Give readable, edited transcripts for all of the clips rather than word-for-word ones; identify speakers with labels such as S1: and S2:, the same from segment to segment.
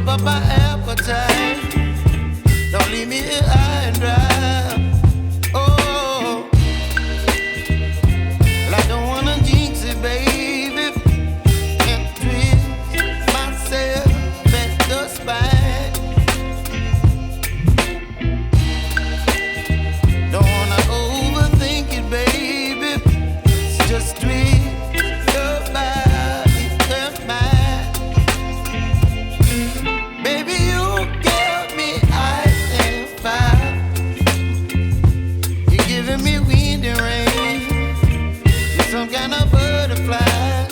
S1: up my appetite. Don't leave me here high and dry. Oh, well, I don't wanna jinx it, baby, and twist myself at the spine. Don't wanna overthink it, baby. It's just twist your body and mine. Baby, you give me ice and fire. You're giving me wind and rain. You're some kind of butterfly.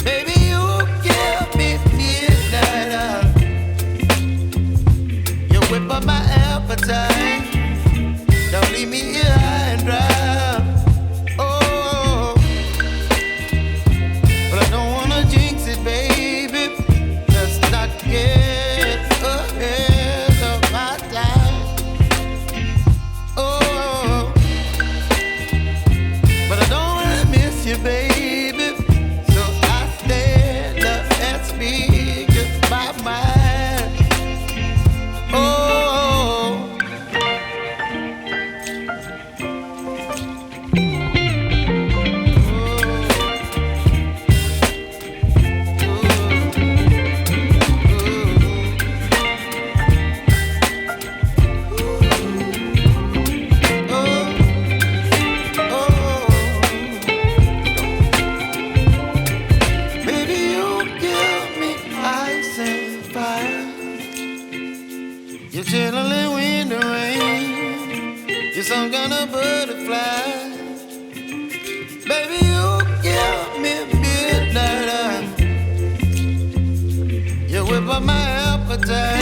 S1: Baby, you give me midnight. You whip up my appetite. Don't leave me here high and dry. Oh, but I don't wanna jinx it, baby. Let's not get ahead of my time. Oh, but I don't wanna miss you, baby. So I stand up and speak my mind. Oh. Baby, you give me ice and fire. You're chilling wind and rain. You're some kind of butterfly. Baby, you give me midnight. You whip up my appetite.